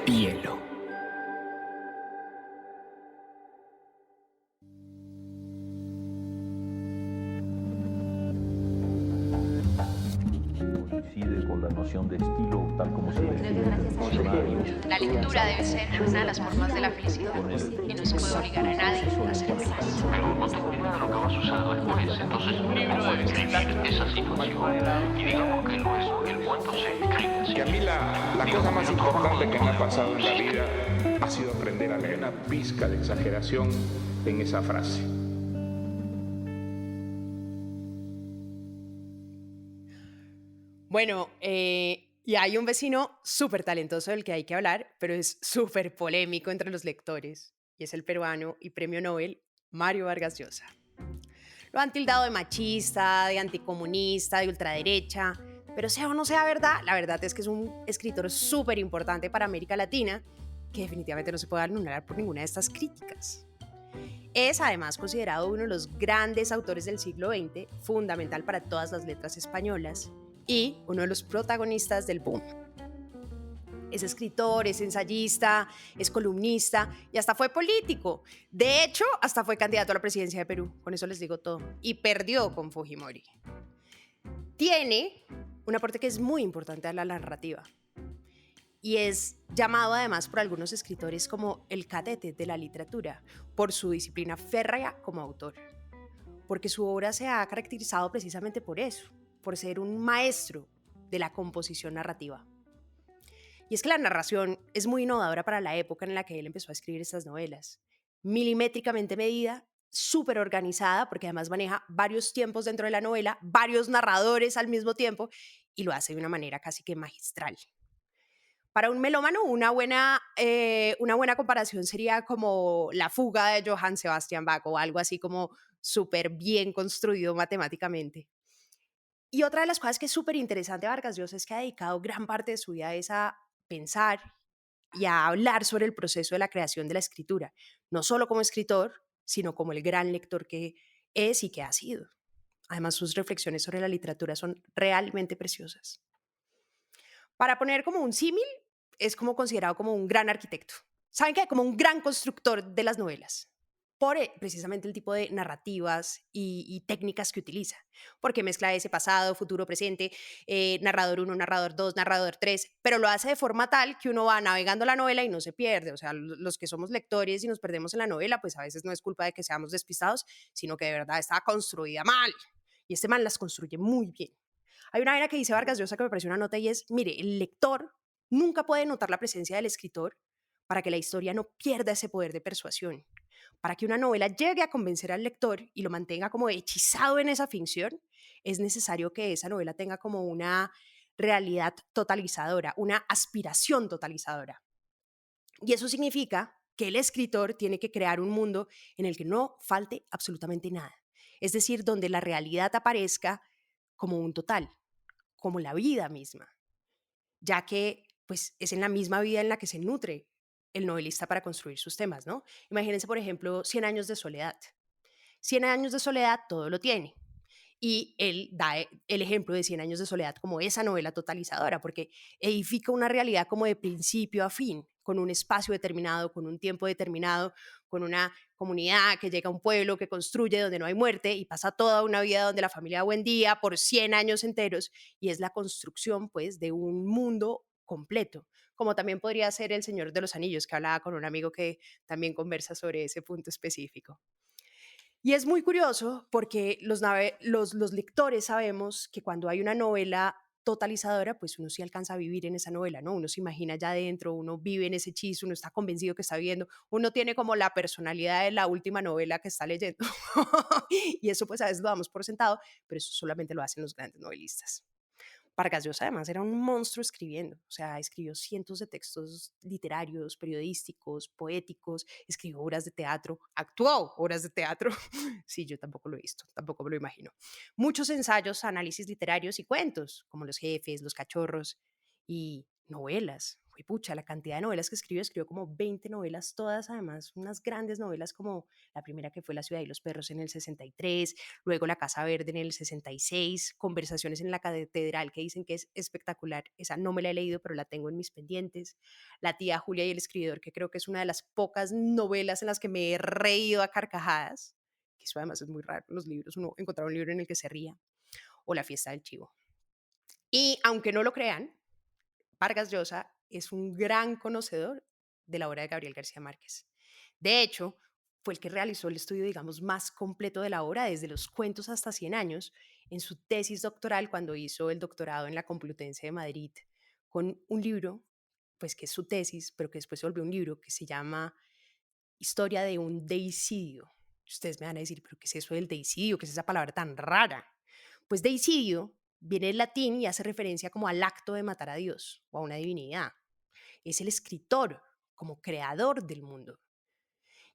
Hielo. Coincide con la noción de estilo tal como se define en el diccionario. La lectura debe ser una de las formas de la felicidad y no se puede obligar a nadie a hacer más. Pero no tengo idea de lo que vas a usar después. Entonces, un libro debe describir esa situación. Y digamos que lo es, el cuento se escribe así. Que a mí la cosa más importante que me ha pasado en la vida ha sido aprender a leer una pizca de exageración en esa frase. Bueno, y hay un vecino súper talentoso del que hay que hablar, pero es súper polémico entre los lectores, y es el peruano y premio Nobel Mario Vargas Llosa. Lo han tildado de machista, de anticomunista, de ultraderecha, pero sea o no sea verdad, la verdad es que es un escritor súper importante para América Latina que definitivamente no se puede anular por ninguna de estas críticas. Es además considerado uno de los grandes autores del siglo XX, fundamental para todas las letras españolas y uno de los protagonistas del boom. Es escritor, es ensayista, es columnista y hasta fue político. De hecho, hasta fue candidato a la presidencia de Perú, con eso les digo todo, y perdió con Fujimori. Tiene un aporte que es muy importante a la narrativa y es llamado además por algunos escritores como el cadete de la literatura, por su disciplina férrea como autor, porque su obra se ha caracterizado precisamente por eso, por ser un maestro de la composición narrativa. Y es que la narración es muy innovadora para la época en la que él empezó a escribir estas novelas. Milimétricamente medida, súper organizada, porque además maneja varios tiempos dentro de la novela, varios narradores al mismo tiempo, y lo hace de una manera casi que magistral. Para un melómano, una buena comparación sería como La fuga de Johann Sebastian Bach o algo así como súper bien construido matemáticamente. Y otra de las cosas que es súper interesante de Vargas Llosa es que ha dedicado gran parte de su vida a pensar y a hablar sobre el proceso de la creación de la escritura, no solo como escritor, sino como el gran lector que es y que ha sido. Además, sus reflexiones sobre la literatura son realmente preciosas. Para poner como un símil, es como considerado como un gran arquitecto. ¿Saben qué? Como un gran constructor de las novelas, por precisamente el tipo de narrativas y técnicas que utiliza, porque mezcla ese pasado, futuro, presente, narrador 1, narrador 2, narrador 3, pero lo hace de forma tal que uno va navegando la novela y no se pierde. O sea, los que somos lectores y nos perdemos en la novela, pues a veces no es culpa de que seamos despistados, sino que de verdad está construida mal. Y este man las construye muy bien. Hay una vaina que dice Vargas Llosa que me pareció una nota y es, mire, el lector nunca puede notar la presencia del escritor para que la historia no pierda ese poder de persuasión. Para que una novela llegue a convencer al lector y lo mantenga como hechizado en esa ficción, es necesario que esa novela tenga como una realidad totalizadora, una aspiración totalizadora. Y eso significa que el escritor tiene que crear un mundo en el que no falte absolutamente nada. Es decir, donde la realidad aparezca como un total, como la vida misma, ya que pues es en la misma vida en la que se nutre el novelista para construir sus temas, ¿no? Imagínense, por ejemplo, Cien años de soledad. Cien años de soledad todo lo tiene. Y él da el ejemplo de Cien años de soledad como esa novela totalizadora, porque edifica una realidad como de principio a fin, con un espacio determinado, con un tiempo determinado, con una comunidad que llega a un pueblo, que construye donde no hay muerte y pasa toda una vida donde la familia da buen día por 100 años enteros, y es la construcción pues de un mundo completo, como también podría ser El Señor de los Anillos, que hablaba con un amigo que también conversa sobre ese punto específico. Y es muy curioso porque los lectores sabemos que cuando hay una novela totalizadora, pues uno sí alcanza a vivir en esa novela, ¿no? Uno se imagina ya adentro, uno vive en ese hechizo, uno está convencido que está viendo, uno tiene como la personalidad de la última novela que está leyendo. Y eso pues a veces lo damos por sentado, pero eso solamente lo hacen los grandes novelistas. Vargas Llosa además era un monstruo escribiendo, o sea, escribió cientos de textos literarios, periodísticos, poéticos, escribió obras de teatro, actuó obras de teatro. Sí, yo tampoco lo he visto, tampoco me lo imagino. Muchos ensayos, análisis literarios y cuentos, como Los jefes, Los cachorros y novelas. pucha, la cantidad de novelas que escribió como 20 novelas, todas además unas grandes novelas como la primera que fue La ciudad y los perros en el 63, luego La casa verde en el 66, Conversaciones en la catedral que dicen que es espectacular, esa no me la he leído pero la tengo en mis pendientes, La tía Julia y el escribidor, que creo que es una de las pocas novelas en las que me he reído a carcajadas, que eso además es muy raro en los libros, uno encontrar un libro en el que se ría, o La fiesta del chivo. Y aunque no lo crean, Vargas Llosa es un gran conocedor de la obra de Gabriel García Márquez. De hecho, fue el que realizó el estudio, digamos, más completo de la obra, desde los cuentos hasta 100 años, en su tesis doctoral cuando hizo el doctorado en la Complutense de Madrid, con un libro, pues que es su tesis, pero que después se volvió un libro que se llama Historia de un deicidio. Ustedes me van a decir, ¿pero qué es eso del deicidio? ¿Qué es esa palabra tan rara? Pues deicidio viene del latín y hace referencia como al acto de matar a Dios o a una divinidad. Es el escritor como creador del mundo.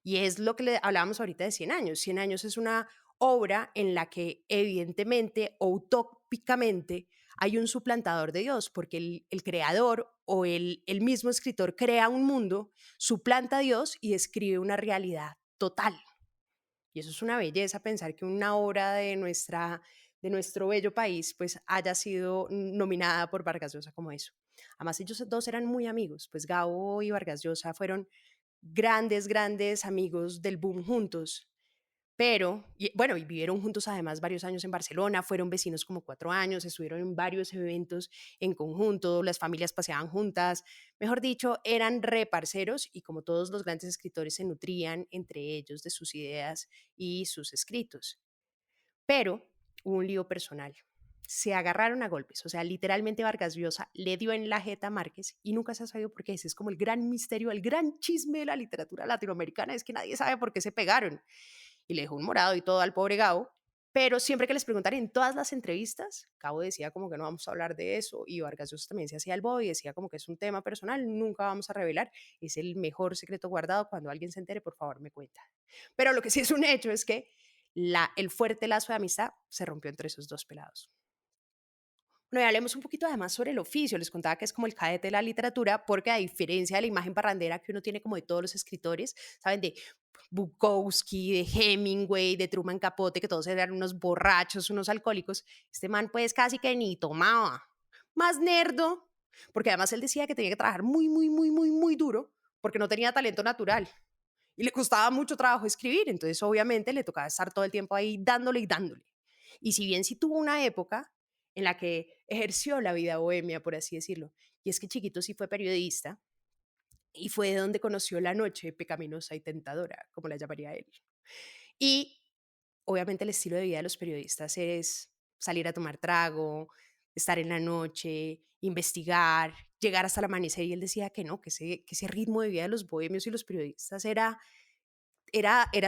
Y es lo que le hablábamos ahorita de 100 años. 100 años es una obra en la que evidentemente o utópicamente hay un suplantador de Dios, porque el creador o el mismo escritor crea un mundo, suplanta a Dios y escribe una realidad total. Y eso es una belleza, pensar que una obra de nuestro bello país pues haya sido nominada por Vargas Llosa como eso. Además ellos dos eran muy amigos, pues Gabo y Vargas Llosa fueron grandes amigos del boom juntos, pero, y vivieron juntos además varios años en Barcelona, fueron vecinos como 4 años, estuvieron en varios eventos en conjunto, las familias paseaban juntas, mejor dicho, eran reparceros y como todos los grandes escritores se nutrían entre ellos de sus ideas y sus escritos. Pero hubo un lío personal. Se agarraron a golpes, o sea, literalmente Vargas Llosa le dio en la jeta a Márquez y nunca se ha sabido por qué. Ese es como el gran misterio, el gran chisme de la literatura latinoamericana, es que nadie sabe por qué se pegaron. Y le dejó un morado y todo al pobre Gabo, pero siempre que les preguntan en todas las entrevistas, Gabo decía como que no vamos a hablar de eso y Vargas Llosa también se hacía el bobo y decía como que es un tema personal, nunca vamos a revelar, es el mejor secreto guardado, cuando alguien se entere, por favor me cuenta. Pero lo que sí es un hecho es que el fuerte lazo de amistad se rompió entre esos dos pelados. Bueno, y hablemos un poquito además sobre el oficio. Les contaba que es como el cadete de la literatura, porque a diferencia de la imagen parrandera que uno tiene como de todos los escritores, ¿saben? De Bukowski, de Hemingway, de Truman Capote, que todos eran unos borrachos, unos alcohólicos, este man pues casi que ni tomaba. Más nerdo, porque además él decía que tenía que trabajar muy duro, porque no tenía talento natural. Y le costaba mucho trabajo escribir, entonces obviamente le tocaba estar todo el tiempo ahí dándole y dándole. Y si bien sí tuvo una época en la que ejerció la vida bohemia, por así decirlo, y es que chiquito sí fue periodista, y fue de donde conoció la noche pecaminosa y tentadora, como la llamaría él. Y obviamente el estilo de vida de los periodistas es salir a tomar trago, estar en la noche, investigar, llegar hasta el amanecer, y él decía que no, que ese ritmo de vida de los bohemios y los periodistas era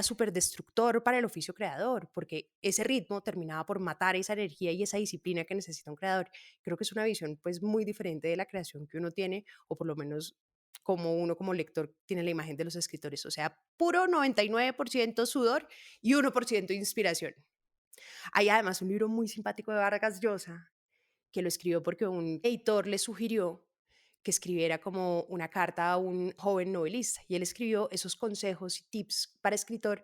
súper destructor para el oficio creador, porque ese ritmo terminaba por matar esa energía y esa disciplina que necesita un creador. Creo que es una visión pues muy diferente de la creación que uno tiene, o por lo menos como uno como lector tiene la imagen de los escritores, o sea, puro 99% sudor y 1% inspiración. Hay además un libro muy simpático de Vargas Llosa, que lo escribió porque un editor le sugirió que escribiera como una carta a un joven novelista, y él escribió esos consejos y tips para escritor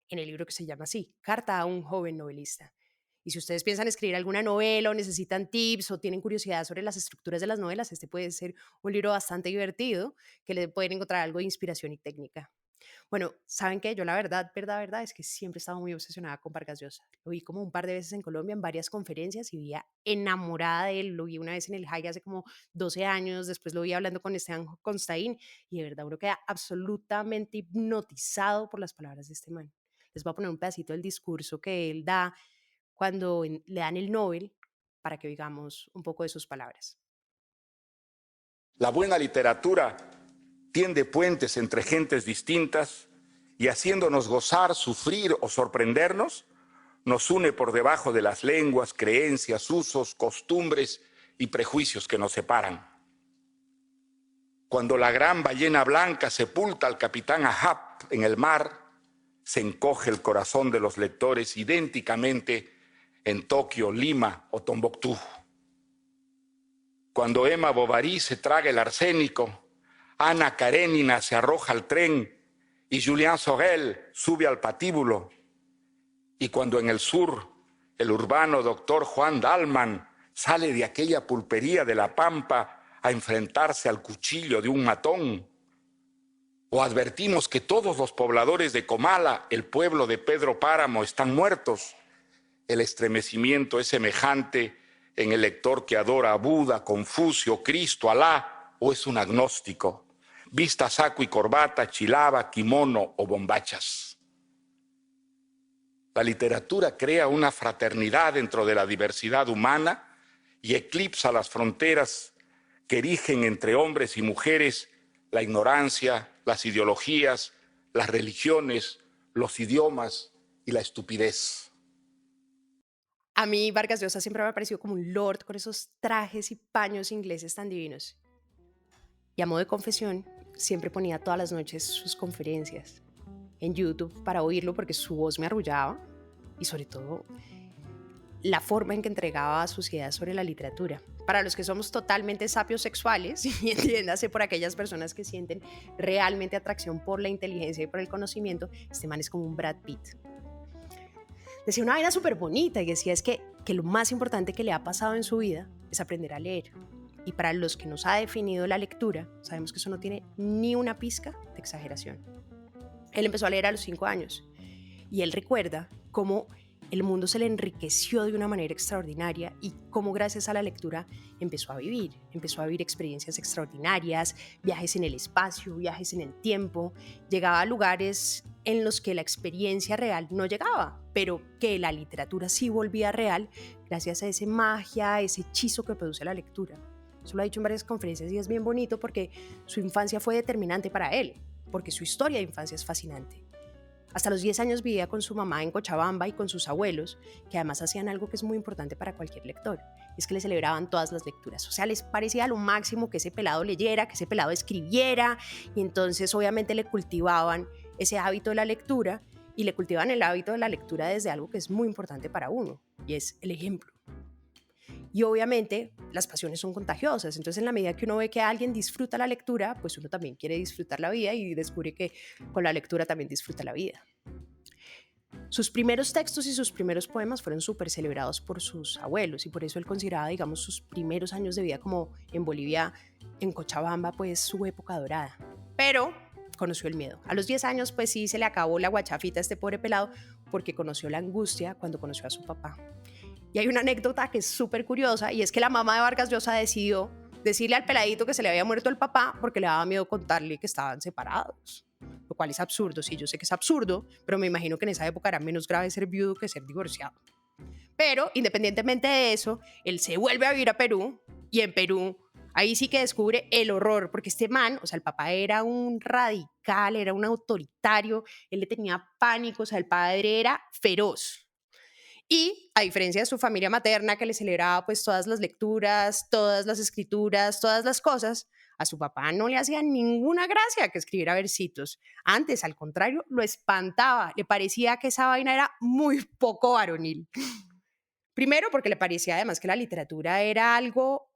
en el libro que se llama así, Carta a un joven novelista. Y si ustedes piensan escribir alguna novela o necesitan tips o tienen curiosidad sobre las estructuras de las novelas, este puede ser un libro bastante divertido que le pueden encontrar algo de inspiración y técnica. Bueno, ¿saben qué? Yo la verdad es que siempre he estado muy obsesionada con Vargas Llosa. Lo vi como un par de veces en Colombia en varias conferencias y vivía enamorada de él. Lo vi una vez en el High hace como 12 años, después lo vi hablando con Esteban Constaín y de verdad uno queda absolutamente hipnotizado por las palabras de este man. Les voy a poner un pedacito del discurso que él da cuando le dan el Nobel para que oigamos un poco de sus palabras. La buena literatura tiende puentes entre gentes distintas y haciéndonos gozar, sufrir o sorprendernos, nos une por debajo de las lenguas, creencias, usos, costumbres y prejuicios que nos separan. Cuando la gran ballena blanca sepulta al capitán Ahab en el mar, se encoge el corazón de los lectores idénticamente en Tokio, Lima o Tombuctú. cuando Emma Bovary se traga el arsénico, Ana Karenina se arroja al tren y Julien Sorel sube al patíbulo, y cuando en el sur el urbano doctor Juan Dalman sale de aquella pulpería de La Pampa a enfrentarse al cuchillo de un matón, o advertimos que todos los pobladores de Comala, el pueblo de Pedro Páramo, están muertos, el estremecimiento es semejante en el lector que adora a Buda, Confucio, Cristo, Alá, o es un agnóstico, vista saco y corbata, chilaba, kimono o bombachas. La literatura crea una fraternidad dentro de la diversidad humana y eclipsa las fronteras que erigen entre hombres y mujeres la ignorancia, las ideologías, las religiones, los idiomas y la estupidez. A mí Vargas Llosa siempre me ha parecido como un lord con esos trajes y paños ingleses tan divinos. Y a modo de confesión, siempre ponía todas las noches sus conferencias en YouTube para oírlo porque su voz me arrullaba y sobre todo la forma en que entregaba sus ideas sobre la literatura. Para los que somos totalmente sapios sexuales, y entiéndase por aquellas personas que sienten realmente atracción por la inteligencia y por el conocimiento, este man es como un Brad Pitt. Decía una vaina súper bonita y decía es que lo más importante que le ha pasado en su vida es aprender a leer. Y para los que nos ha definido la lectura, sabemos que eso no tiene ni una pizca de exageración. Él empezó a leer a los 5 años y él recuerda cómo el mundo se le enriqueció de una manera extraordinaria y cómo gracias a la lectura empezó a vivir experiencias extraordinarias, viajes en el espacio, viajes en el tiempo, llegaba a lugares en los que la experiencia real no llegaba, pero que la literatura sí volvía real gracias a esa magia, ese hechizo que produce la lectura. Eso lo ha dicho en varias conferencias y es bien bonito porque su infancia fue determinante para él, porque su historia de infancia es fascinante. Hasta los 10 años vivía con su mamá en Cochabamba y con sus abuelos, que además hacían algo que es muy importante para cualquier lector, es que le celebraban todas las lecturas. O sea, les parecía lo máximo que ese pelado leyera, que ese pelado escribiera, y entonces obviamente le cultivaban ese hábito de la lectura, y le cultivaban el hábito de la lectura desde algo que es muy importante para uno, y es el ejemplo. Y obviamente las pasiones son contagiosas, entonces en la medida que uno ve que alguien disfruta la lectura, pues uno también quiere disfrutar la vida y descubre que con la lectura también disfruta la vida. Sus primeros textos y sus primeros poemas fueron súper celebrados por sus abuelos y por eso él consideraba, digamos, sus primeros años de vida como en Bolivia, en Cochabamba, pues su época dorada. Pero conoció el miedo. A los 10 años, pues sí, se le acabó la guachafita a este pobre pelado porque conoció la angustia cuando conoció a su papá. Y hay una anécdota que es súper curiosa y es que la mamá de Vargas Llosa decidió decirle al peladito que se le había muerto el papá porque le daba miedo contarle que estaban separados, lo cual es absurdo. Sí, yo sé que es absurdo, pero me imagino que en esa época era menos grave ser viudo que ser divorciado. Pero independientemente de eso, él se vuelve a vivir a Perú y en Perú ahí sí que descubre el horror, porque este man, o sea, el papá era un radical, era un autoritario, él le tenía pánico, o sea, el padre era feroz. Y a diferencia de su familia materna que le celebraba pues todas las lecturas, todas las escrituras, todas las cosas, a su papá no le hacía ninguna gracia que escribiera versitos. Antes, al contrario, lo espantaba. Le parecía que esa vaina era muy poco varonil. Primero porque le parecía además que la literatura era algo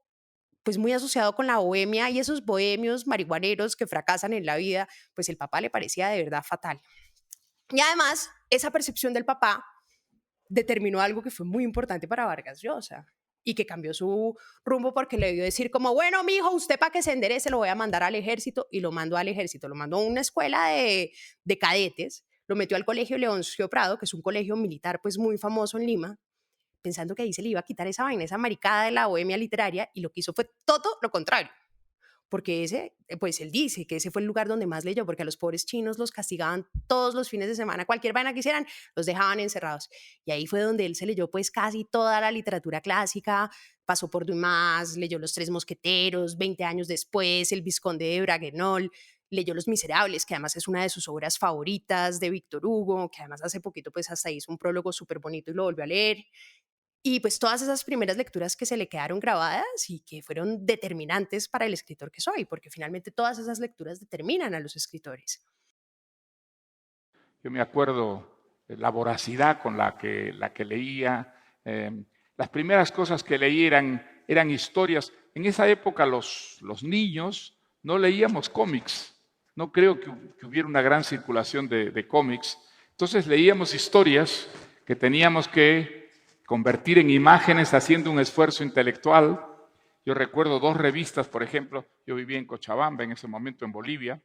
pues muy asociado con la bohemia y esos bohemios marihuaneros que fracasan en la vida, pues el papá le parecía de verdad fatal. Y además, esa percepción del papá determinó algo que fue muy importante para Vargas Llosa y que cambió su rumbo porque le dio decir como, bueno, mijo, usted para que se enderece lo voy a mandar al ejército, y lo mandó al ejército, lo mandó a una escuela de cadetes, lo metió al colegio Leoncio Prado, que es un colegio militar pues muy famoso en Lima, pensando que ahí se le iba a quitar esa vaina, esa maricada de la bohemia literaria, y lo que hizo fue todo lo contrario. Porque ese, pues él dice que ese fue el lugar donde más leyó, porque a los pobres chinos los castigaban todos los fines de semana, cualquier vaina que hicieran, los dejaban encerrados. Y ahí fue donde él se leyó pues casi toda la literatura clásica, pasó por Dumas, leyó Los Tres Mosqueteros, 20 años después, El Vizconde de Braguenol, leyó Los Miserables, que además es una de sus obras favoritas, de Víctor Hugo, que además hace poquito pues hasta hizo un prólogo súper bonito y lo volvió a leer. Y pues todas esas primeras lecturas que se le quedaron grabadas y que fueron determinantes para el escritor que soy, porque finalmente todas esas lecturas determinan a los escritores. Yo me acuerdo de la voracidad con la que leía. Las primeras cosas que leí eran historias en esa época los niños no leíamos cómics. No creo que hubiera una gran circulación de cómics. Entonces leíamos historias que teníamos que convertir en imágenes haciendo un esfuerzo intelectual. Yo recuerdo 2 revistas, por ejemplo, yo vivía en Cochabamba en ese momento, en Bolivia,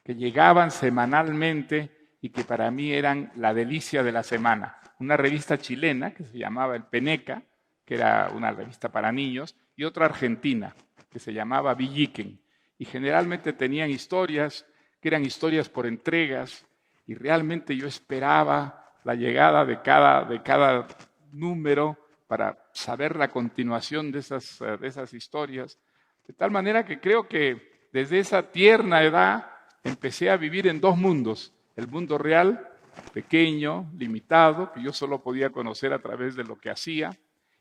que llegaban semanalmente y que para mí eran la delicia de la semana. Una revista chilena que se llamaba El Peneca, que era una revista para niños, y otra argentina que se llamaba Villiquen. Y generalmente tenían historias que eran historias por entregas, y realmente yo esperaba la llegada de cada número para saber la continuación de esas historias. De tal manera que creo que desde esa tierna edad empecé a vivir en 2 mundos. El mundo real, pequeño, limitado, que yo solo podía conocer a través de lo que hacía,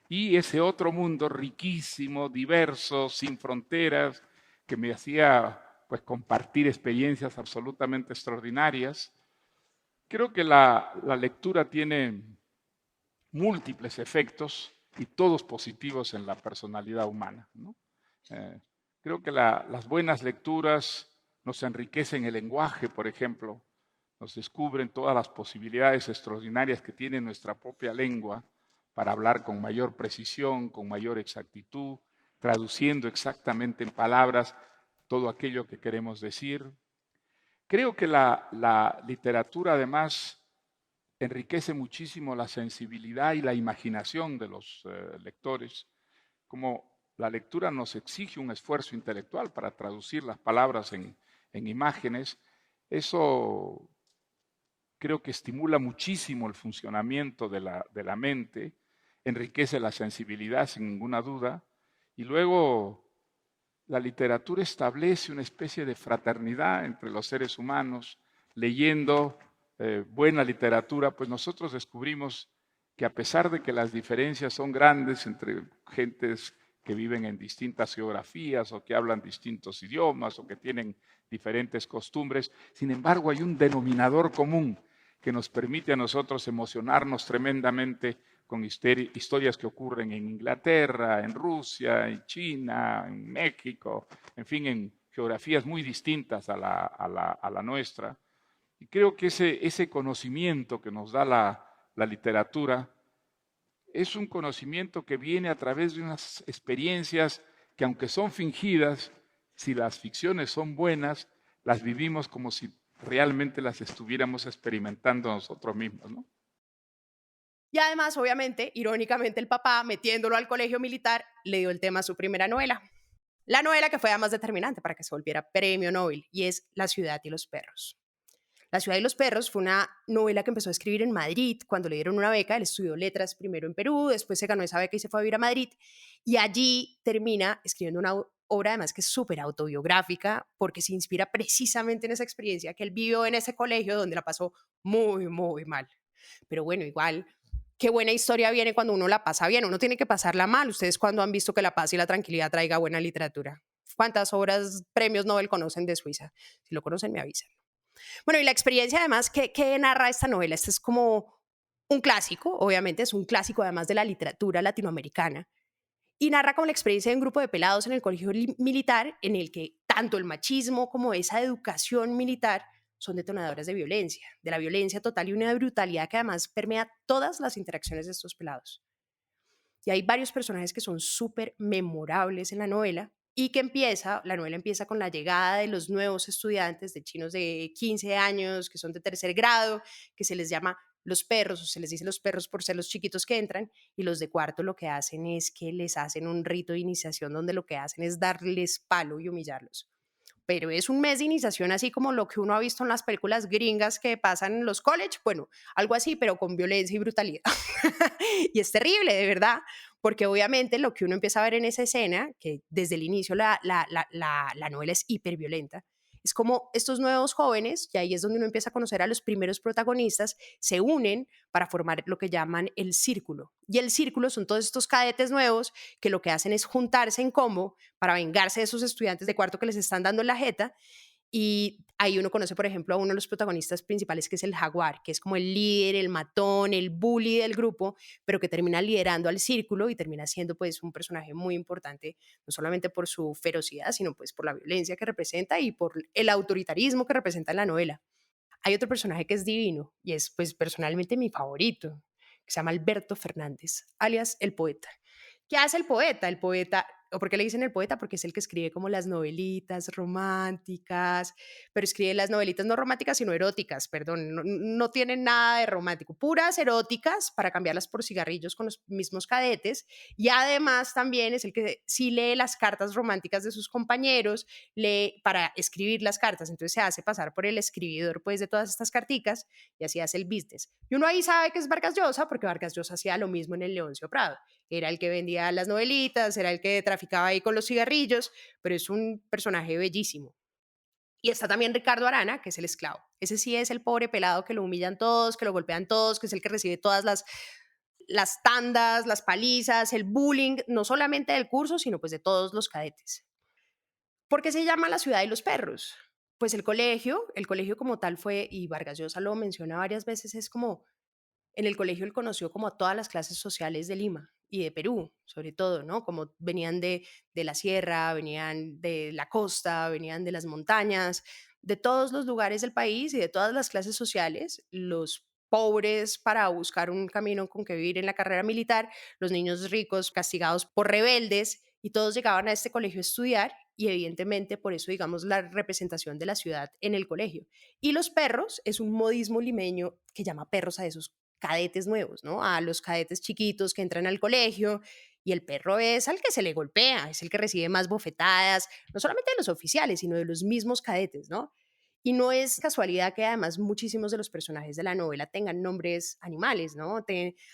y ese otro mundo riquísimo, diverso, sin fronteras, que me hacía pues compartir experiencias absolutamente extraordinarias. Creo que la lectura tiene múltiples efectos y todos positivos en la personalidad humana, ¿no? Creo que las buenas lecturas nos enriquecen el lenguaje, por ejemplo, nos descubren todas las posibilidades extraordinarias que tiene nuestra propia lengua para hablar con mayor precisión, con mayor exactitud, traduciendo exactamente en palabras todo aquello que queremos decir. Creo que la literatura además enriquece muchísimo la sensibilidad y la imaginación de los lectores. Como la lectura nos exige un esfuerzo intelectual para traducir las palabras en imágenes, eso creo que estimula muchísimo el funcionamiento de la mente, enriquece la sensibilidad sin ninguna duda, y luego la literatura establece una especie de fraternidad entre los seres humanos. Leyendo buena literatura, pues nosotros descubrimos que a pesar de que las diferencias son grandes entre gentes que viven en distintas geografías o que hablan distintos idiomas o que tienen diferentes costumbres, sin embargo hay un denominador común que nos permite a nosotros emocionarnos tremendamente con historias que ocurren en Inglaterra, en Rusia, en China, en México, en fin, en geografías muy distintas a la nuestra. Y creo que ese conocimiento que nos da la literatura es un conocimiento que viene a través de unas experiencias que, aunque son fingidas, si las ficciones son buenas, las vivimos como si realmente las estuviéramos experimentando nosotros mismos, ¿no? Y además, obviamente, irónicamente, el papá, metiéndolo al colegio militar, le dio el tema a su primera novela. La novela que fue además determinante para que se volviera premio Nobel, y es La ciudad y los perros. La ciudad y los perros fue una novela que empezó a escribir en Madrid cuando le dieron una beca. Él estudió letras primero en Perú, después se ganó esa beca y se fue a vivir a Madrid. Y allí termina escribiendo una obra además que es súper autobiográfica porque se inspira precisamente en esa experiencia que él vivió en ese colegio donde la pasó muy, muy mal. Pero bueno, igual, qué buena historia viene cuando uno la pasa bien. Uno tiene que pasarla mal. ¿Ustedes cuándo han visto que la paz y la tranquilidad traiga buena literatura? ¿Cuántas obras, premios Nobel conocen de Suiza? Si lo conocen, me avisan. Bueno, y la experiencia además que narra esta novela, este es como un clásico, obviamente es un clásico además de la literatura latinoamericana, y narra como la experiencia de un grupo de pelados en el colegio militar en el que tanto el machismo como esa educación militar son detonadores de la violencia total y una brutalidad que además permea todas las interacciones de estos pelados. Y hay varios personajes que son súper memorables en la novela y que la novela empieza con la llegada de los nuevos estudiantes, de chinos de 15 años, que son de 3er grado, que se les llama los perros, o se les dice los perros por ser los chiquitos que entran, y los de cuarto lo que hacen es que les hacen un rito de iniciación donde lo que hacen es darles palo y humillarlos. Pero es un mes de iniciación así como lo que uno ha visto en las películas gringas que pasan en los college, bueno, algo así, pero con violencia y brutalidad. Y es terrible, de verdad, porque obviamente lo que uno empieza a ver en esa escena, que desde el inicio la novela es hiperviolenta, es como estos nuevos jóvenes, y ahí es donde uno empieza a conocer a los primeros protagonistas, se unen para formar lo que llaman el círculo. Y el círculo son todos estos cadetes nuevos que lo que hacen es juntarse en combo para vengarse de esos estudiantes de cuarto que les están dando la jeta. Y ahí uno conoce, por ejemplo, a uno de los protagonistas principales, que es el jaguar, que es como el líder, el matón, el bully del grupo, pero que termina liderando al círculo y termina siendo pues un personaje muy importante, no solamente por su ferocidad, sino pues por la violencia que representa y por el autoritarismo que representa en la novela. Hay otro personaje que es divino y es pues personalmente mi favorito, que se llama Alberto Fernández, alias el poeta. ¿Qué hace el poeta? El poeta, ¿o por qué le dicen el poeta? Porque es el que escribe como las novelitas románticas, pero escribe las novelitas no románticas, sino eróticas, perdón, no tienen nada de romántico, puras eróticas para cambiarlas por cigarrillos con los mismos cadetes, y además también es el que sí lee las cartas románticas de sus compañeros, lee para escribir las cartas, entonces se hace pasar por el escribidor pues de todas estas carticas y así hace el business. Y uno ahí sabe que es Vargas Llosa porque Vargas Llosa hacía lo mismo en el Leoncio Prado, era el que vendía las novelitas, era el que traficaba ahí con los cigarrillos, pero es un personaje bellísimo. Y está también Ricardo Arana, que es el esclavo. Ese sí es el pobre pelado que lo humillan todos, que lo golpean todos, que es el que recibe todas las tandas, las palizas, el bullying, no solamente del curso, sino pues de todos los cadetes. ¿Por qué se llama La ciudad y los perros? Pues el colegio como tal fue, y Vargas Llosa lo menciona varias veces, es como en el colegio él conoció como a todas las clases sociales de Lima y de Perú, sobre todo, ¿no? Como venían de la sierra, venían de la costa, venían de las montañas, de todos los lugares del país y de todas las clases sociales, los pobres para buscar un camino con que vivir en la carrera militar, los niños ricos castigados por rebeldes, y todos llegaban a este colegio a estudiar y evidentemente por eso digamos la representación de la ciudad en el colegio. Y los perros es un modismo limeño que llama perros a esos cadetes nuevos, ¿no? A los cadetes chiquitos que entran al colegio, y el perro es al que se le golpea, es el que recibe más bofetadas, no solamente de los oficiales, sino de los mismos cadetes, ¿no? Y no es casualidad que además muchísimos de los personajes de la novela tengan nombres animales, ¿no?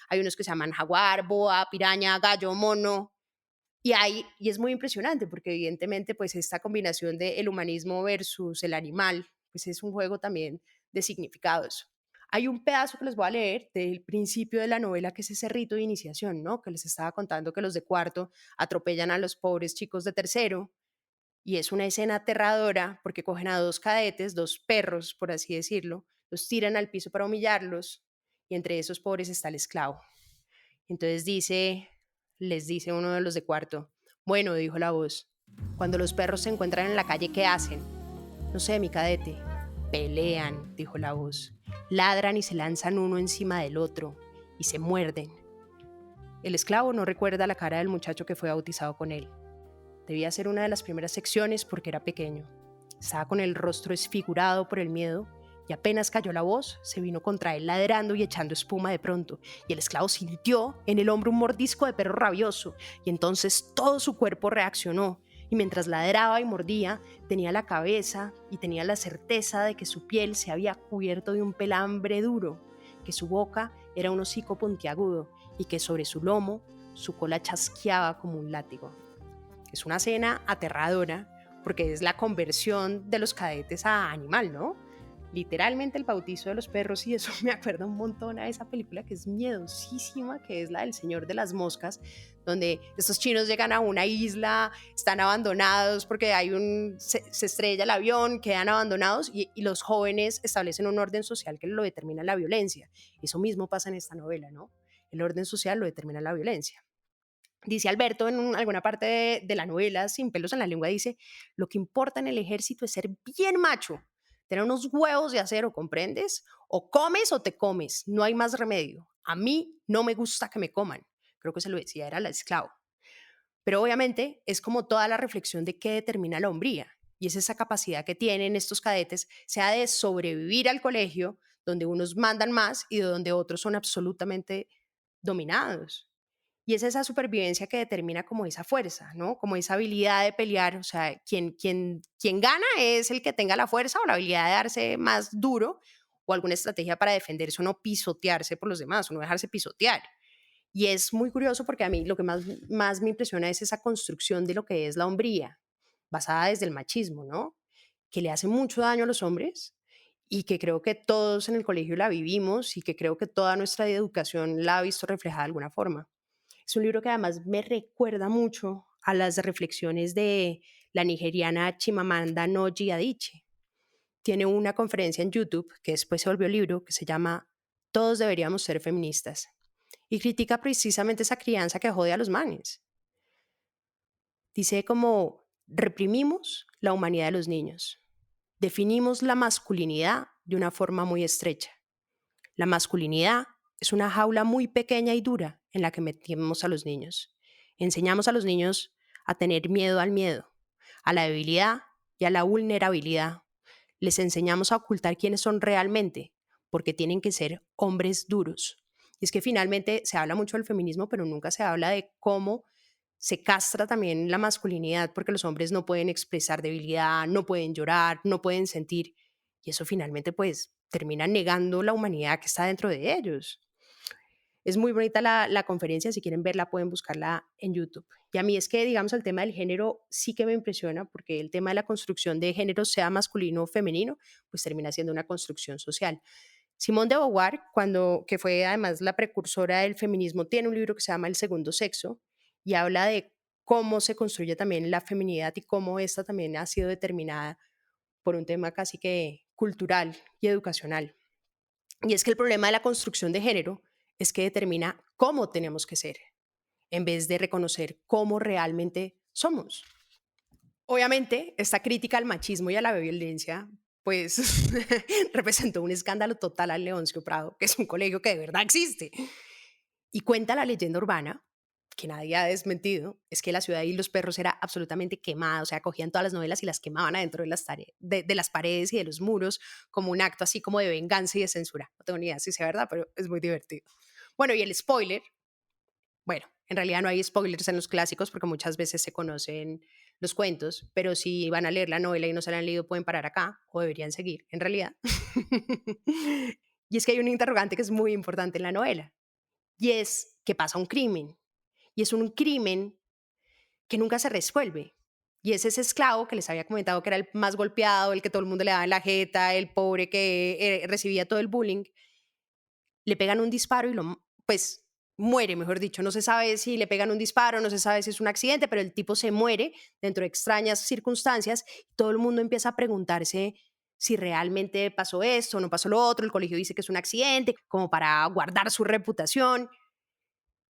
Hay unos que se llaman jaguar, boa, piraña, gallo, mono, y es muy impresionante porque evidentemente pues esta combinación de el humanismo versus el animal, pues es un juego también de significados. Hay un pedazo que les voy a leer del principio de la novela, que es ese rito de iniciación, ¿no? Que les estaba contando que los de cuarto atropellan a los pobres chicos de tercero, y es una escena aterradora porque cogen a dos cadetes, dos perros, por así decirlo, los tiran al piso para humillarlos, y entre esos pobres está el esclavo. Entonces les dice uno de los de cuarto, bueno, dijo la voz, cuando los perros se encuentran en la calle, ¿qué hacen? No sé, mi cadete. Pelean, dijo la voz. Ladran y se lanzan uno encima del otro y se muerden. El esclavo no recuerda la cara del muchacho que fue bautizado con él. Debía ser una de las primeras secciones porque era pequeño. Estaba con el rostro desfigurado por el miedo y apenas cayó la voz, se vino contra él ladrando y echando espuma de pronto, y el esclavo sintió en el hombro un mordisco de perro rabioso, y entonces todo su cuerpo reaccionó, y mientras ladraba y mordía, tenía la cabeza y tenía la certeza de que su piel se había cubierto de un pelambre duro, que su boca era un hocico puntiagudo y que sobre su lomo su cola chasqueaba como un látigo. Es una escena aterradora porque es la conversión de los cadetes a animal, ¿no? Literalmente el bautizo de los perros, y eso me acuerda un montón a esa película que es miedosísima, que es la del Señor de las Moscas, donde estos chinos llegan a una isla, están abandonados porque se estrella el avión, quedan abandonados, y los jóvenes establecen un orden social que lo determina la violencia. Eso mismo pasa en esta novela, ¿no? El orden social lo determina la violencia. Dice Alberto en alguna parte de la novela, sin pelos en la lengua, dice, lo que importa en el ejército es ser bien macho, tener unos huevos de acero, ¿comprendes? O comes o te comes, no hay más remedio. A mí no me gusta que me coman. Creo que se lo decía, era la esclavo. Pero obviamente es como toda la reflexión de qué determina la hombría. Y es esa capacidad que tienen estos cadetes, sea de sobrevivir al colegio, donde unos mandan más y donde otros son absolutamente dominados. Y es esa supervivencia que determina como esa fuerza, ¿no? Como esa habilidad de pelear, o sea, quien gana es el que tenga la fuerza o la habilidad de darse más duro, o alguna estrategia para defenderse o no pisotearse por los demás, o no dejarse pisotear. Y es muy curioso porque a mí lo que más me impresiona es esa construcción de lo que es la hombría, basada desde el machismo, ¿no? Que le hace mucho daño a los hombres y que creo que todos en el colegio la vivimos y que creo que toda nuestra educación la ha visto reflejada de alguna forma. Es un libro que además me recuerda mucho a las reflexiones de la nigeriana Chimamanda Ngozi Adichie, tiene una conferencia en YouTube que después se volvió libro que se llama Todos deberíamos ser feministas y critica precisamente esa crianza que jode a los manes. Dice como reprimimos la humanidad de los niños, definimos la masculinidad de una forma muy estrecha. La masculinidad es una jaula muy pequeña y dura en la que metemos a los niños. Enseñamos a los niños a tener miedo al miedo, a la debilidad y a la vulnerabilidad. Les enseñamos a ocultar quiénes son realmente, porque tienen que ser hombres duros. Y es que finalmente se habla mucho del feminismo, pero nunca se habla de cómo se castra también la masculinidad, porque los hombres no pueden expresar debilidad, no pueden llorar, no pueden sentir. Y eso finalmente pues termina negando la humanidad que está dentro de ellos. Es muy bonita la conferencia, si quieren verla pueden buscarla en YouTube. Y a mí es que, digamos, el tema del género sí que me impresiona, porque el tema de la construcción de género, sea masculino o femenino, pues termina siendo una construcción social. Simone de Beauvoir, que fue además la precursora del feminismo, tiene un libro que se llama El segundo sexo y habla de cómo se construye también la feminidad y cómo esta también ha sido determinada por un tema casi que cultural y educacional. Y es que el problema de la construcción de género es que determina cómo tenemos que ser, en vez de reconocer cómo realmente somos. Obviamente, esta crítica al machismo y a la violencia, pues representó un escándalo total al Leoncio Prado, que es un colegio que de verdad existe. Y cuenta la leyenda urbana, que nadie ha desmentido, es que la ciudad y los perros era absolutamente quemada, o sea, cogían todas las novelas y las quemaban adentro de las paredes y de los muros como un acto así como de venganza y de censura. No tengo ni idea si sea verdad, pero es muy divertido. Bueno, y el spoiler, bueno, en realidad no hay spoilers en los clásicos porque muchas veces se conocen los cuentos, pero si van a leer la novela y no se la han leído pueden parar acá o deberían seguir, en realidad. Y es que hay un interrogante que es muy importante en la novela y es que pasa un crimen y es un crimen que nunca se resuelve. Y es ese esclavo que les había comentado que era el más golpeado, el que todo el mundo le daba en la jeta, el pobre que recibía todo el bullying, le pegan un disparo y pues muere, mejor dicho. No se sabe si le pegan un disparo, no se sabe si es un accidente, pero el tipo se muere dentro de extrañas circunstancias. Todo el mundo empieza a preguntarse si realmente pasó esto o no pasó lo otro. El colegio dice que es un accidente, como para guardar su reputación.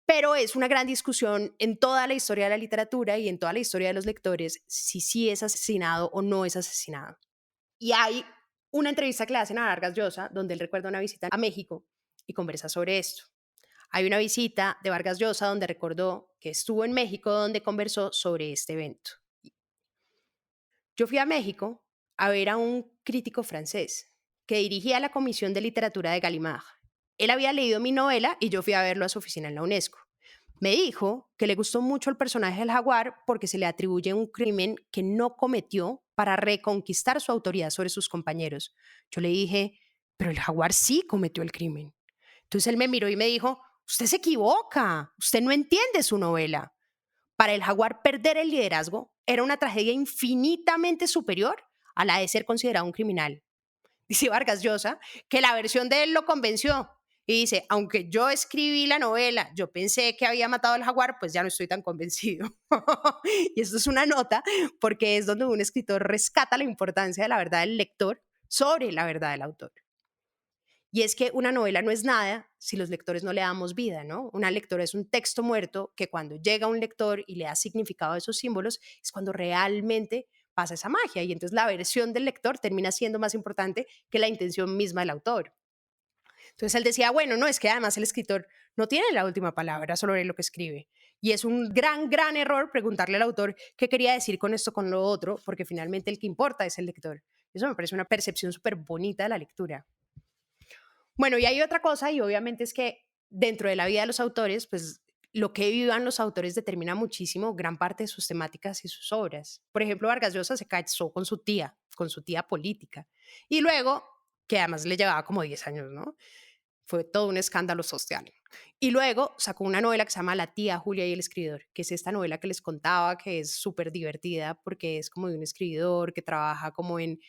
Pero es una gran discusión en toda la historia de la literatura y en toda la historia de los lectores si sí es asesinado o no es asesinado. Y hay una entrevista que le hacen a Vargas Llosa donde él recuerda una visita a México y conversa sobre esto. Hay una visita de Vargas Llosa donde recordó que estuvo en México donde conversó sobre este evento. Yo fui a México a ver a un crítico francés que dirigía la Comisión de Literatura de Gallimard. Él había leído mi novela y yo fui a verlo a su oficina en la UNESCO. Me dijo que le gustó mucho el personaje del jaguar porque se le atribuye un crimen que no cometió para reconquistar su autoridad sobre sus compañeros. Yo le dije, pero el jaguar sí cometió el crimen. Entonces él me miró y me dijo, usted se equivoca, usted no entiende su novela. Para el jaguar perder el liderazgo era una tragedia infinitamente superior a la de ser considerado un criminal. Dice Vargas Llosa que la versión de él lo convenció y dice, aunque yo escribí la novela, yo pensé que había matado al jaguar, pues ya no estoy tan convencido. Y esto es una nota porque es donde un escritor rescata la importancia de la verdad del lector sobre la verdad del autor. Y es que una novela no es nada si los lectores no le damos vida, ¿no? Una lectora es un texto muerto que cuando llega un lector y le da significado a esos símbolos es cuando realmente pasa esa magia y entonces la versión del lector termina siendo más importante que la intención misma del autor. Entonces él decía, bueno, no, es que además el escritor no tiene la última palabra sobre lo que escribe. Y es un gran error preguntarle al autor qué quería decir con esto, con lo otro, porque finalmente el que importa es el lector. Eso me parece una percepción súper bonita de la lectura. Bueno, y hay otra cosa, y obviamente es que dentro de la vida de los autores, pues lo que vivan los autores determina muchísimo gran parte de sus temáticas y sus obras. Por ejemplo, Vargas Llosa se casó con su tía política, y luego, que además le llevaba como 10 años, ¿no? Fue todo un escándalo social. Y luego sacó una novela que se llama La tía Julia y el escribidor, que es esta novela que les contaba, que es súper divertida porque es como de un escribidor que trabaja como en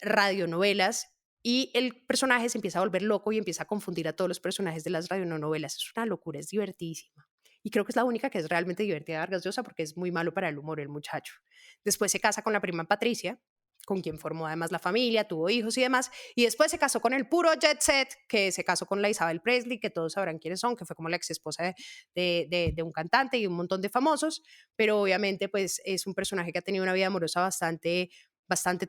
radionovelas y el personaje se empieza a volver loco y empieza a confundir a todos los personajes de las radionovelas. Es una locura, es divertidísima. Y creo que es la única que es realmente divertida de Vargas Llosa porque es muy malo para el humor el muchacho. Después se casa con la prima Patricia, con quien formó además la familia, tuvo hijos y demás, y después se casó con el puro jet set, que se casó con la Isabel Presley, que todos sabrán quiénes son, que fue como la ex esposa de un cantante y un montón de famosos, pero obviamente pues es un personaje que ha tenido una vida amorosa bastante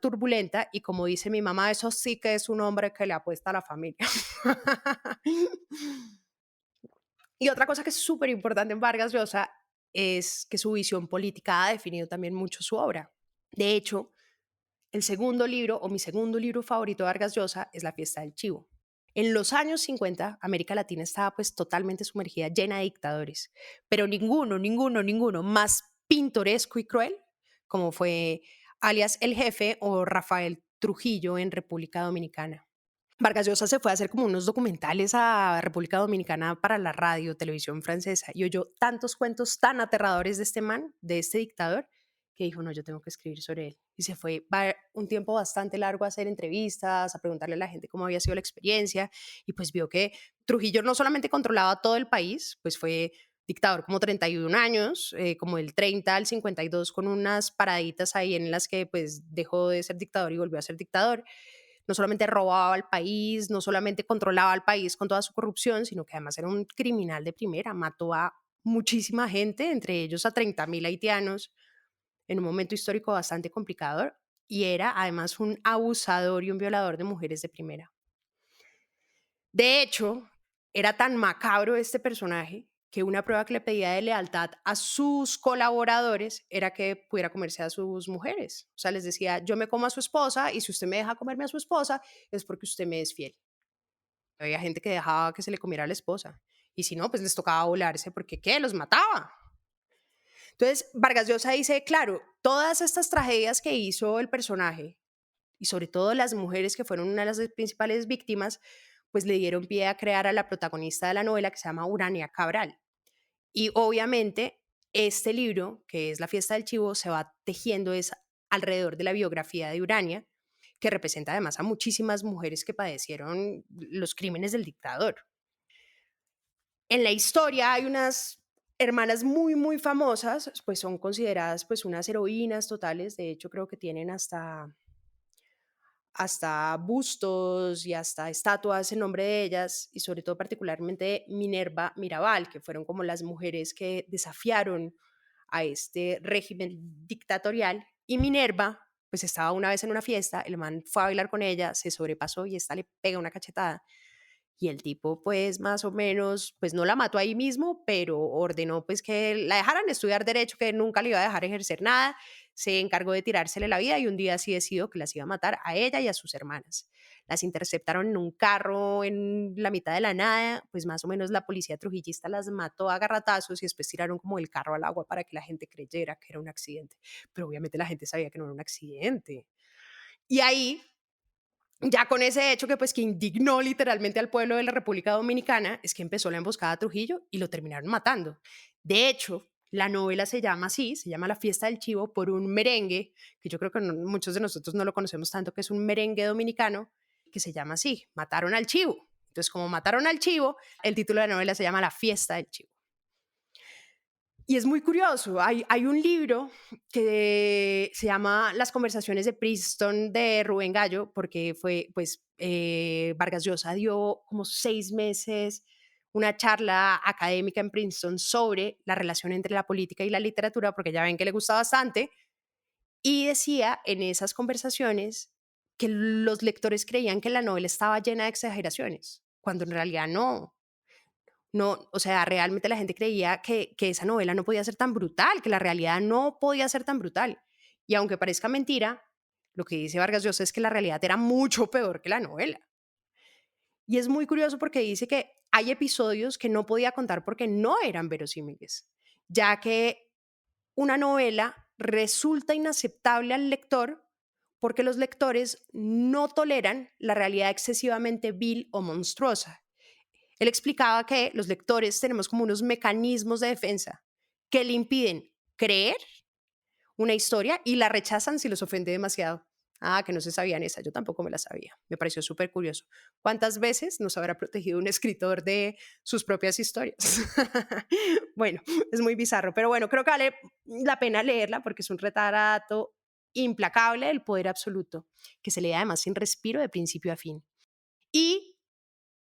turbulenta, y como dice mi mamá, eso sí que es un hombre que le apuesta a la familia. Y otra cosa que es súper importante en Vargas Llosa es que su visión política ha definido también mucho su obra. De hecho, el segundo libro, o mi segundo libro favorito de Vargas Llosa, es La fiesta del chivo. En los años 50, América Latina estaba pues totalmente sumergida, llena de dictadores, pero ninguno más pintoresco y cruel como fue alias El Jefe o Rafael Trujillo en República Dominicana. Vargas Llosa se fue a hacer como unos documentales a República Dominicana para la radio, televisión francesa, y oyó tantos cuentos tan aterradores de este man, de este dictador, que dijo, no, yo tengo que escribir sobre él. Y se fue un tiempo bastante largo a hacer entrevistas, a preguntarle a la gente cómo había sido la experiencia, y pues vio que Trujillo no solamente controlaba todo el país, pues fue dictador como 31 años, como del 30 al 52, con unas paraditas ahí en las que pues dejó de ser dictador y volvió a ser dictador. No solamente robaba al país, no solamente controlaba al país con toda su corrupción, sino que además era un criminal de primera, mató a muchísima gente, entre ellos a 30.000 haitianos, en un momento histórico bastante complicado, y era además un abusador y un violador de mujeres de primera. De hecho, era tan macabro este personaje que una prueba que le pedía de lealtad a sus colaboradores era que pudiera comerse a sus mujeres. O sea, les decía, yo me como a su esposa y si usted me deja comerme a su esposa es porque usted me es fiel. Había gente que dejaba que se le comiera a la esposa y si no, pues les tocaba volarse porque ¿qué? Los mataba. Entonces, Vargas Llosa dice, claro, todas estas tragedias que hizo el personaje y sobre todo las mujeres que fueron una de las principales víctimas, pues le dieron pie a crear a la protagonista de la novela que se llama Urania Cabral. Y obviamente este libro, que es La fiesta del chivo, se va tejiendo alrededor de la biografía de Urania, que representa además a muchísimas mujeres que padecieron los crímenes del dictador. En la historia hay unas hermanas muy famosas, pues son consideradas pues unas heroínas totales, de hecho creo que tienen hasta bustos y hasta estatuas en nombre de ellas, y sobre todo particularmente Minerva Mirabal, que fueron como las mujeres que desafiaron a este régimen dictatorial. Y Minerva, pues estaba una vez en una fiesta, el man fue a bailar con ella, se sobrepasó y esta le pega una cachetada. Y el tipo, pues, más o menos, pues no la mató ahí mismo, pero ordenó pues que la dejaran estudiar derecho, que nunca le iba a dejar ejercer nada. Se encargó de tirársele la vida y un día así decidió que las iba a matar a ella y a sus hermanas. Las interceptaron en un carro en la mitad de la nada, pues más o menos la policía trujillista las mató a garratazos y después tiraron como el carro al agua para que la gente creyera que era un accidente. Pero obviamente la gente sabía que no era un accidente. Y ahí ya con ese hecho que indignó literalmente al pueblo de la República Dominicana, es que empezó la emboscada a Trujillo y lo terminaron matando. De hecho, la novela se llama así, se llama La fiesta del chivo, por un merengue, que yo creo que muchos de nosotros no lo conocemos tanto, que es un merengue dominicano, que se llama así, Mataron al chivo. Entonces, como mataron al chivo, el título de la novela se llama La fiesta del chivo. Y es muy curioso, hay un libro que se llama Las conversaciones de Princeton de Rubén Gallo, porque fue, Vargas Llosa dio como 6 meses una charla académica en Princeton sobre la relación entre la política y la literatura, porque ya ven que le gusta bastante, y decía en esas conversaciones que los lectores creían que la novela estaba llena de exageraciones, cuando en realidad no. No, o sea, realmente la gente creía que esa novela no podía ser tan brutal, que la realidad no podía ser tan brutal. Y aunque parezca mentira, lo que dice Vargas Llosa es que la realidad era mucho peor que la novela. Y es muy curioso porque dice que hay episodios que no podía contar porque no eran verosímiles, ya que una novela resulta inaceptable al lector porque los lectores no toleran la realidad excesivamente vil o monstruosa. Él explicaba que los lectores tenemos como unos mecanismos de defensa que le impiden creer una historia y la rechazan si los ofende demasiado. Ah, que no se sabían esa, yo tampoco me la sabía. Me pareció súper curioso. ¿Cuántas veces nos habrá protegido un escritor de sus propias historias? Bueno, es muy bizarro, pero bueno, creo que vale la pena leerla porque es un retrato implacable del poder absoluto, que se lee además sin respiro de principio a fin. Y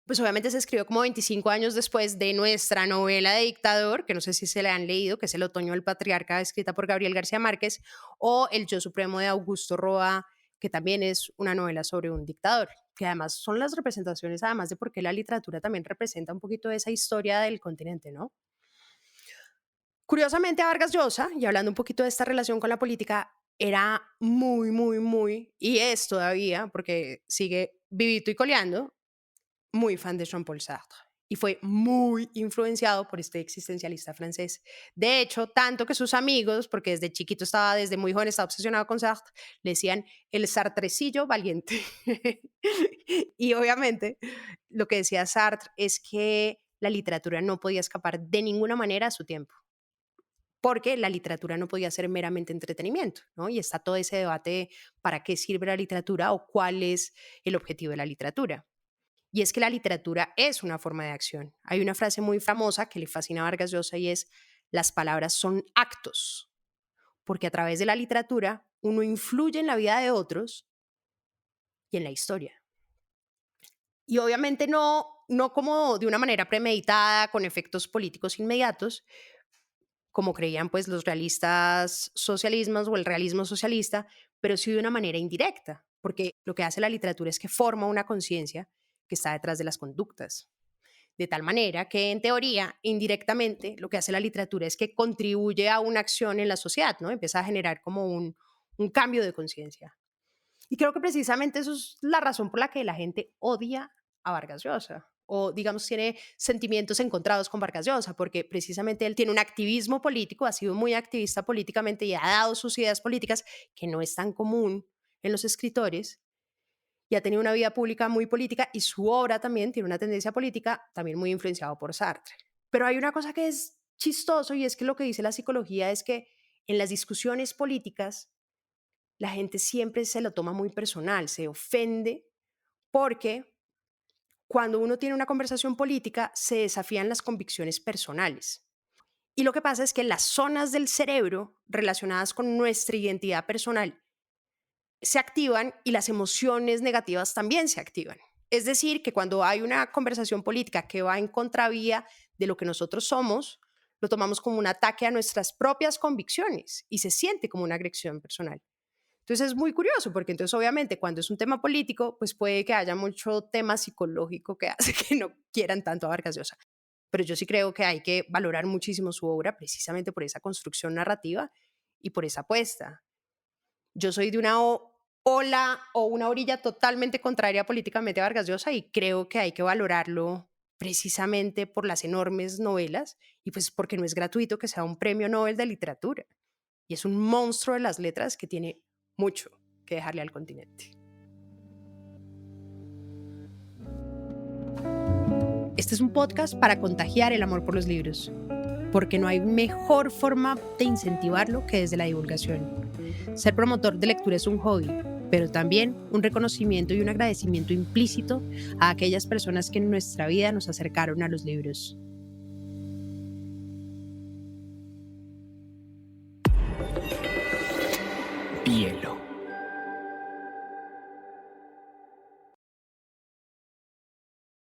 pues obviamente se escribió como 25 años después de nuestra novela de dictador, que no sé si se la han leído, que es El otoño del patriarca, escrita por Gabriel García Márquez, o El yo supremo de Augusto Roa, que también es una novela sobre un dictador, que además son las representaciones, además de por qué la literatura también representa un poquito esa historia del continente, ¿no? Curiosamente, a Vargas Llosa, y hablando un poquito de esta relación con la política, era muy, y es todavía, porque sigue vivito y coleando, muy fan de Jean-Paul Sartre y fue muy influenciado por este existencialista francés. De hecho, tanto que sus amigos, porque desde chiquito desde muy joven estaba obsesionado con Sartre, le decían el sartrecillo valiente. Y obviamente lo que decía Sartre es que la literatura no podía escapar de ninguna manera a su tiempo, porque la literatura no podía ser meramente entretenimiento, ¿no? Y está todo ese debate de para qué sirve la literatura o cuál es el objetivo de la literatura. Y es que la literatura es una forma de acción. Hay una frase muy famosa que le fascina a Vargas Llosa y es: las palabras son actos, porque a través de la literatura uno influye en la vida de otros y en la historia. Y obviamente no como de una manera premeditada, con efectos políticos inmediatos, como creían pues los realistas socialismos o el realismo socialista, pero sí de una manera indirecta, porque lo que hace la literatura es que forma una conciencia que está detrás de las conductas. De tal manera que, en teoría, indirectamente, lo que hace la literatura es que contribuye a una acción en la sociedad, ¿no? Empieza a generar como un cambio de conciencia. Y creo que precisamente eso es la razón por la que la gente odia a Vargas Llosa, o digamos tiene sentimientos encontrados con Vargas Llosa, porque precisamente él tiene un activismo político, ha sido muy activista políticamente y ha dado sus ideas políticas, que no es tan común en los escritores, y ha tenido una vida pública muy política, y su obra también tiene una tendencia política, también muy influenciado por Sartre. Pero hay una cosa que es chistoso, y es que lo que dice la psicología es que en las discusiones políticas la gente siempre se lo toma muy personal, se ofende, porque cuando uno tiene una conversación política se desafían las convicciones personales. Y lo que pasa es que las zonas del cerebro relacionadas con nuestra identidad personal se activan y las emociones negativas también se activan. Es decir, que cuando hay una conversación política que va en contravía de lo que nosotros somos, lo tomamos como un ataque a nuestras propias convicciones y se siente como una agresión personal. Entonces es muy curioso, porque entonces obviamente cuando es un tema político, pues puede que haya mucho tema psicológico que hace que no quieran tanto a Vargas Llosa. Pero yo sí creo que hay que valorar muchísimo su obra precisamente por esa construcción narrativa y por esa apuesta. Yo soy de una ola o una orilla totalmente contraria políticamente a Vargas Llosa y creo que hay que valorarlo precisamente por las enormes novelas y pues porque no es gratuito que sea un premio Nobel de literatura. Y es un monstruo de las letras que tiene mucho que dejarle al continente. Este es un podcast para contagiar el amor por los libros, porque no hay mejor forma de incentivarlo que desde la divulgación. Ser promotor de lectura es un hobby, pero también un reconocimiento y un agradecimiento implícito a aquellas personas que en nuestra vida nos acercaron a los libros.